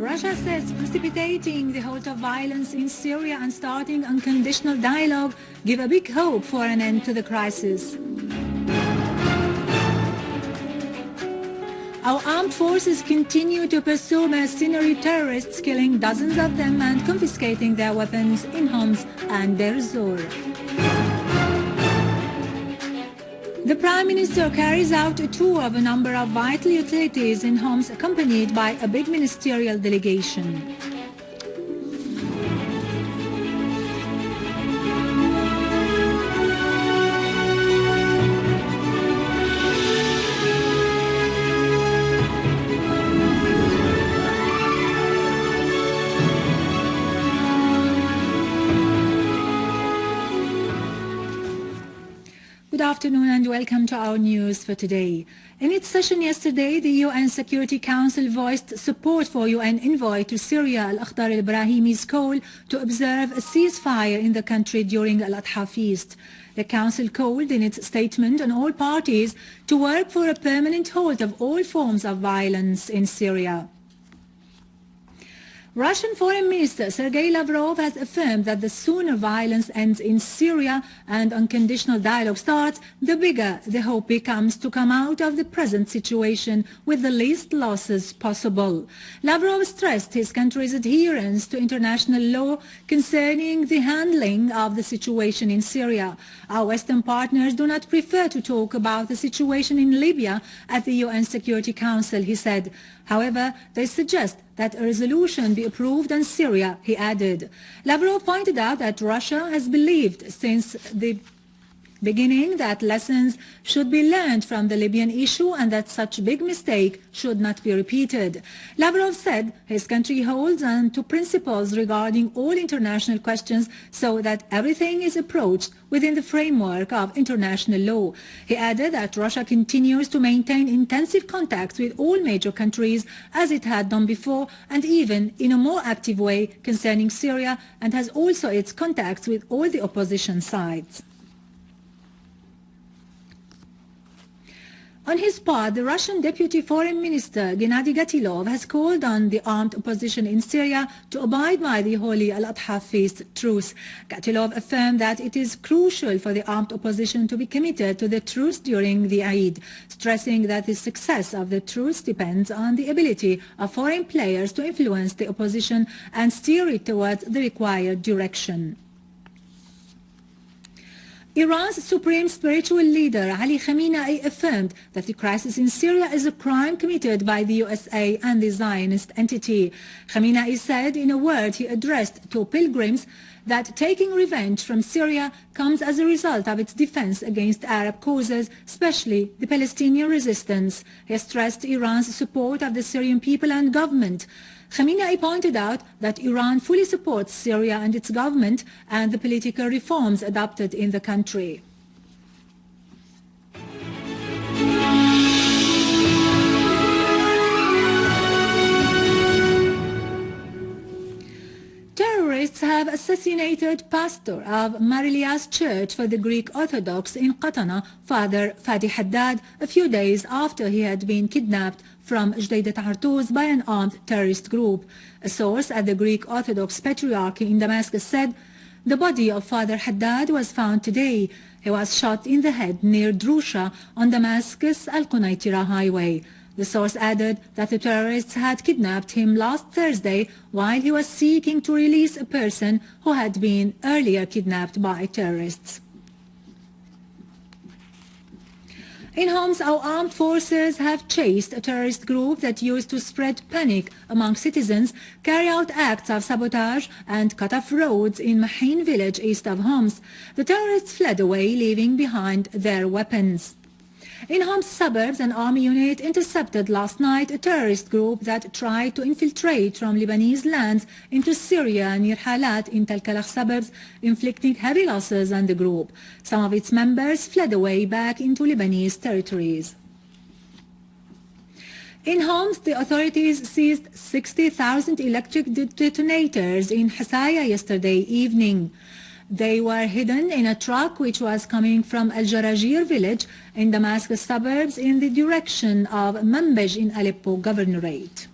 Russia says precipitating the halt of violence in Syria and starting unconditional dialogue give a big hope for an end to the crisis. Our armed forces continue to pursue mercenary terrorists, killing dozens of them and confiscating their weapons in Homs and Deir Ezzor. The Prime Minister carries out a tour of a number of vital utilities in Homs, accompanied by a big ministerial delegation. Good afternoon and welcome to our news for today. In its session yesterday, the UN Security Council voiced support for UN envoy to Syria al-Akhdar al-Brahimi's call to observe a ceasefire in the country during al-Adha feast. The Council called in its statement on all parties to work for a permanent halt of all forms of violence in Syria. Russian Foreign Minister Sergei Lavrov has affirmed that the sooner violence ends in Syria and unconditional dialogue starts, the bigger the hope becomes to come out of the present situation with the least losses possible. Lavrov stressed his country's adherence to international law concerning the handling of the situation in Syria. Our Western partners do not prefer to talk about the situation in Libya at the UN Security Council, he said. However, they suggest that a resolution be approved on Syria, he added. Lavrov pointed out that Russia has believed since the beginning that lessons should be learned from the Libyan issue and that such big mistake should not be repeated. Lavrov said his country holds on to principles regarding all international questions so that everything is approached within the framework of international law. He added that Russia continues to maintain intensive contacts with all major countries as it had done before and even in a more active way concerning Syria, and has also its contacts with all the opposition sides. On his part, the Russian Deputy Foreign Minister Gennady Gatilov has called on the armed opposition in Syria to abide by the holy al-Adha feast truce. Gatilov affirmed that it is crucial for the armed opposition to be committed to the truce during the Eid, stressing that the success of the truce depends on the ability of foreign players to influence the opposition and steer it towards the required direction. Iran's supreme spiritual leader Ali Khamenei affirmed that the crisis in Syria is a crime committed by the USA and the Zionist entity. Khamenei said in a word he addressed to pilgrims that taking revenge from Syria comes as a result of its defense against Arab causes, especially the Palestinian resistance. He stressed Iran's support of the Syrian people and government. Khamenei pointed out that Iran fully supports Syria and its government and the political reforms adopted in the country. Terrorists have assassinated pastor of Marilias Church for the Greek Orthodox in Qatana, Father Fadi Haddad, a few days after he had been kidnapped from Jdeida Tartous by an armed terrorist group. A source at the Greek Orthodox Patriarchy in Damascus said the body of Father Haddad was found today. He was shot in the head near Drusha on Damascus Al-Qunaitira highway. The source added that the terrorists had kidnapped him last Thursday while he was seeking to release a person who had been earlier kidnapped by terrorists. In Homs, our armed forces have chased a terrorist group that used to spread panic among citizens, carry out acts of sabotage and cut off roads in Mahin village east of Homs. The terrorists fled away, leaving behind their weapons. In Homs suburbs, an army unit intercepted last night a terrorist group that tried to infiltrate from Lebanese lands into Syria near Halat in Tel Kalakh suburbs, inflicting heavy losses on the group. Some of its members fled away back into Lebanese territories. In Homs, the authorities seized 60,000 electric detonators in Hasaya yesterday evening. They were hidden in a truck which was coming from Al-Jarajir village in Damascus suburbs in the direction of Manbij in Aleppo Governorate.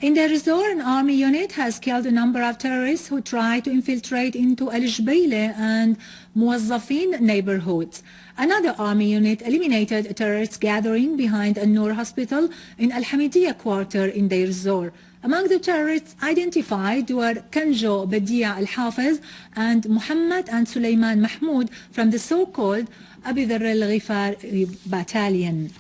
In Deir Ezzor, an army unit has killed a number of terrorists who tried to infiltrate into al-Jbeila and Muwazzafin neighborhoods. Another army unit eliminated a terrorist gathering behind An-Noor Hospital in Al-Hamidiyya quarter in Deir Ezzor. Among the terrorists identified were Kanjo Badia al-Hafiz and Muhammad and Sulaiman Mahmoud from the so-called Abi Dharr al-Ghifar battalion.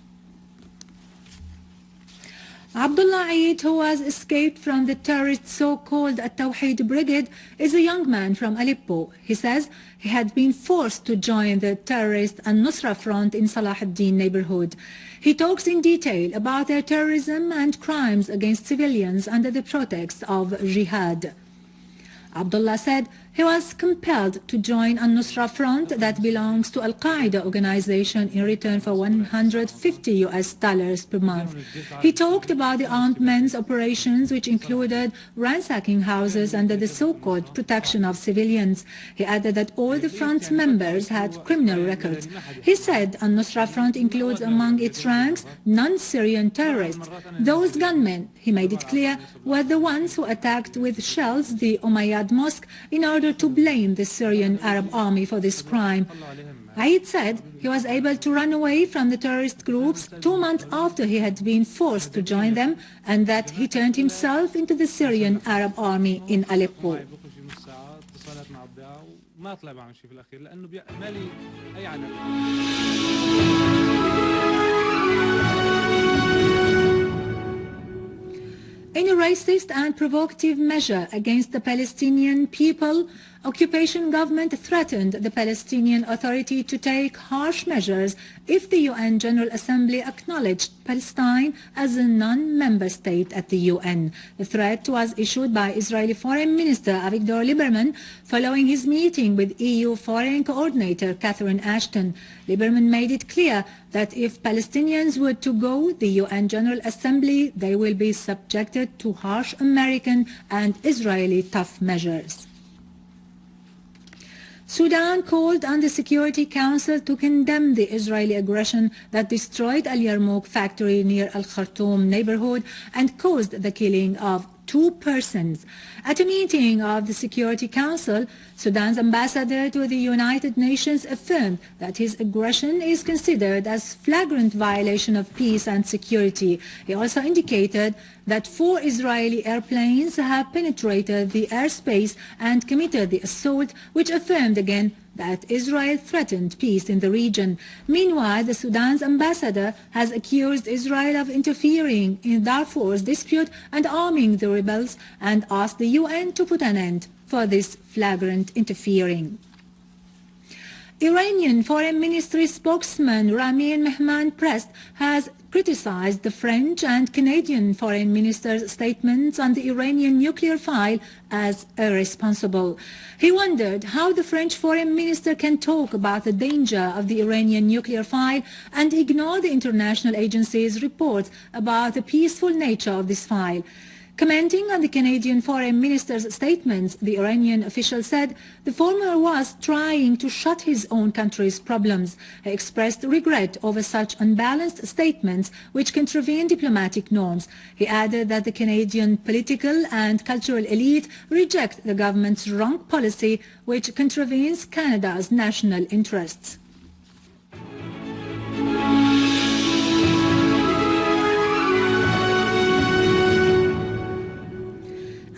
Abdullah Eid, who has escaped from the terrorist so-called At-Tawheed Brigade, is a young man from Aleppo. He says he had been forced to join the terrorist Al-Nusra Front in Salah ad-Din neighborhood. He talks in detail about their terrorism and crimes against civilians under the pretext of jihad. Abdullah said he was compelled to join Al-Nusra Front that belongs to Al-Qaeda organization in return for $150 per month. He talked about the armed men's operations, which included ransacking houses under the so-called protection of civilians. He added that all the front's members had criminal records. He said Al-Nusra Front includes among its ranks non-Syrian terrorists. Those gunmen, he made it clear, were the ones who attacked with shells the Umayyad Mosque in order to blame the Syrian Arab army for this crime. Eid said he was able to run away from the terrorist groups 2 months after he had been forced to join them, and that he turned himself into the Syrian Arab army in Aleppo. In a racist and provocative measure against the Palestinian people, occupation government threatened the Palestinian Authority to take harsh measures if the UN General Assembly acknowledged Palestine as a non-member state at the UN. The threat was issued by Israeli Foreign Minister Avigdor Lieberman following his meeting with EU Foreign Coordinator Catherine Ashton. Lieberman made it clear that if Palestinians were to go the UN General Assembly, they will be subjected to harsh American and Israeli tough measures. Sudan called on the Security Council to condemn the Israeli aggression that destroyed Al Yarmouk factory near Al Khartoum neighborhood and caused the killing of 2 persons. At a meeting of the Security Council, Sudan's ambassador to the United Nations affirmed that his aggression is considered as flagrant violation of peace and security. He also indicated that 4 Israeli airplanes have penetrated the airspace and committed the assault, which affirmed again that Israel threatened peace in the region. Meanwhile, the Sudan's ambassador has accused Israel of interfering in Darfur's dispute and arming the rebels and asked the UN to put an end for this flagrant interfering. Iranian Foreign Ministry spokesman Ramin Mehman-Prest has criticized the French and Canadian foreign ministers' statements on the Iranian nuclear file as irresponsible. He wondered how the French foreign minister can talk about the danger of the Iranian nuclear file and ignore the international agencies' reports about the peaceful nature of this file. Commenting on the Canadian foreign minister's statements, the Iranian official said the former was trying to shut his own country's problems. He expressed regret over such unbalanced statements which contravene diplomatic norms. He added that the Canadian political and cultural elite reject the government's wrong policy which contravenes Canada's national interests.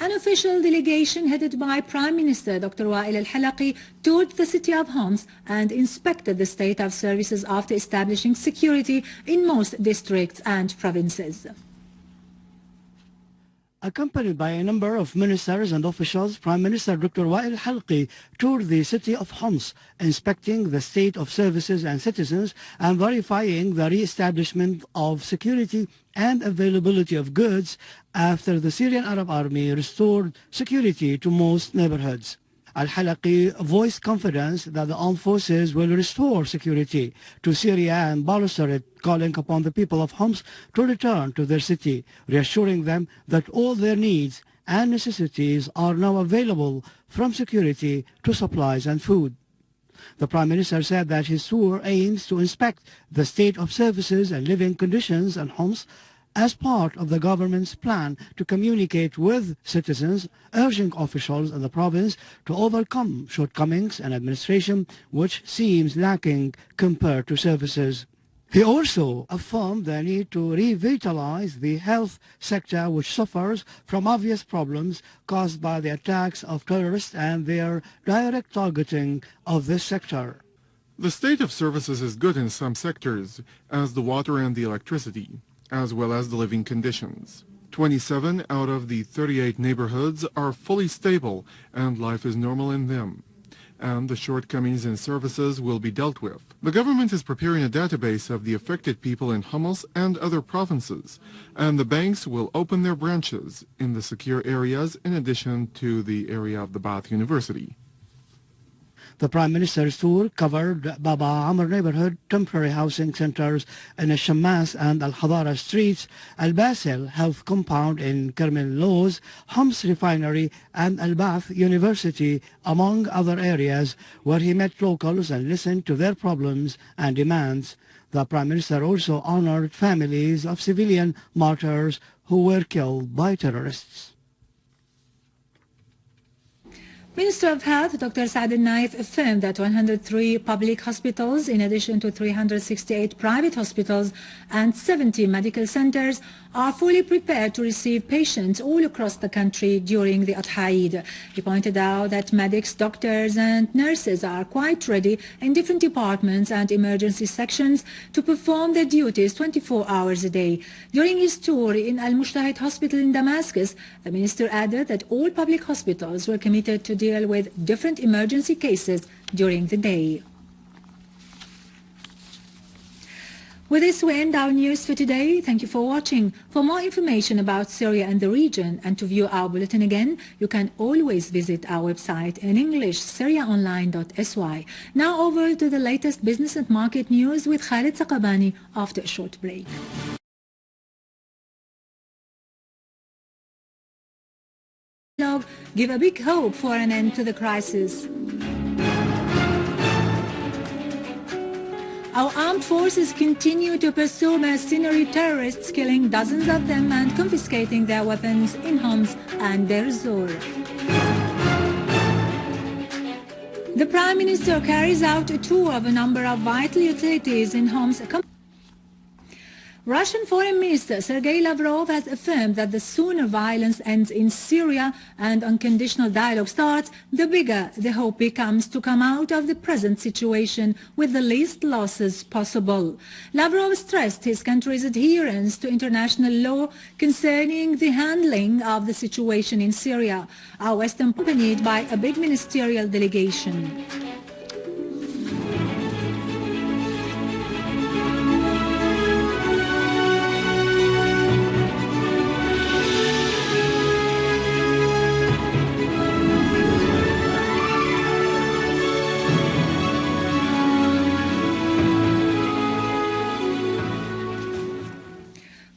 An official delegation headed by Prime Minister Dr. al-Halqi toured the city of Homs and inspected the state of services after establishing security in most districts and provinces. Accompanied by a number of ministers and officials, Prime Minister Dr. al-Halqi toured the city of Homs, inspecting the state of services and citizens and verifying the re-establishment of security and availability of goods after the Syrian Arab Army restored security to most neighborhoods. Al-Halqi voiced confidence that the armed forces will restore security to Syria and bolster it, calling upon the people of Homs to return to their city, reassuring them that all their needs and necessities are now available, from security to supplies and food. The Prime Minister said that his tour aims to inspect the state of services and living conditions in Homs, as part of the government's plan to communicate with citizens, urging officials in the province to overcome shortcomings in administration which seems lacking compared to services. He also affirmed the need to revitalize the health sector, which suffers from obvious problems caused by the attacks of terrorists and their direct targeting of this sector. The state of services is good in some sectors, as the water and the electricity, as well as the living conditions. 27 out of the 38 neighborhoods are fully stable and life is normal in them, and the shortcomings in services will be dealt with. The government is preparing a database of the affected people in Homs and other provinces, and the banks will open their branches in the secure areas in addition to the area of the Ba'ath University. The Prime Minister's tour covered Baba Amr neighborhood, temporary housing centers in al-Shammas and al-Hadara streets, al-Basil health compound in Kermel Laws, Homs refinery and al-Ba'ath University, among other areas, where he met locals and listened to their problems and demands. The Prime Minister also honored families of civilian martyrs who were killed by terrorists. Minister of Health Dr. Saad al-Naif affirmed that 103 public hospitals, in addition to 368 private hospitals and 70 medical centers, are fully prepared to receive patients all across the country during the Eid. He pointed out that medics, doctors and nurses are quite ready in different departments and emergency sections to perform their duties 24 hours a day. During his tour in Al-Mushtahid Hospital in Damascus, the minister added that all public hospitals were committed to deal with different emergency cases during the day. With this, we end our news for today. Thank you for watching. For more information about Syria and the region and to view our bulletin again, you can always visit our website in English, syriaonline.sy. Now over to the latest business and market news with Khalid Saqabani after a short break. Give a big hope for an end to the crisis. Our armed forces continue to pursue mercenary terrorists, killing dozens of them and confiscating their weapons in Homs and Deir Ezzor. The Prime Minister carries out a tour of a number of vital utilities in Homs. Russian Foreign Minister Sergei Lavrov has affirmed that the sooner violence ends in Syria and unconditional dialogue starts, the bigger the hope becomes to come out of the present situation with the least losses possible. Lavrov stressed his country's adherence to international law concerning the handling of the situation in Syria. Our West accompanied by a big ministerial delegation.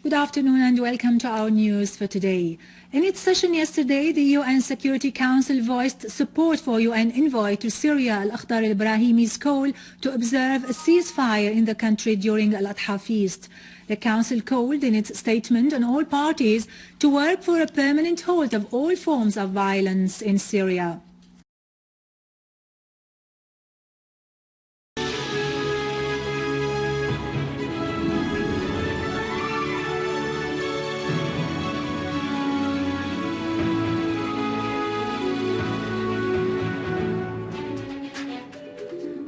Good afternoon and welcome to our news for today. In its session yesterday, the UN Security Council voiced support for UN envoy to Syria al-Akhdar al-Ibrahimi's call to observe a ceasefire in the country during Al-Adha feast. The Council called in its statement on all parties to work for a permanent halt of all forms of violence in Syria.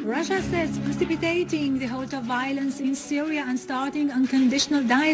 Russia says precipitating the halt of violence in Syria and starting unconditional dialogue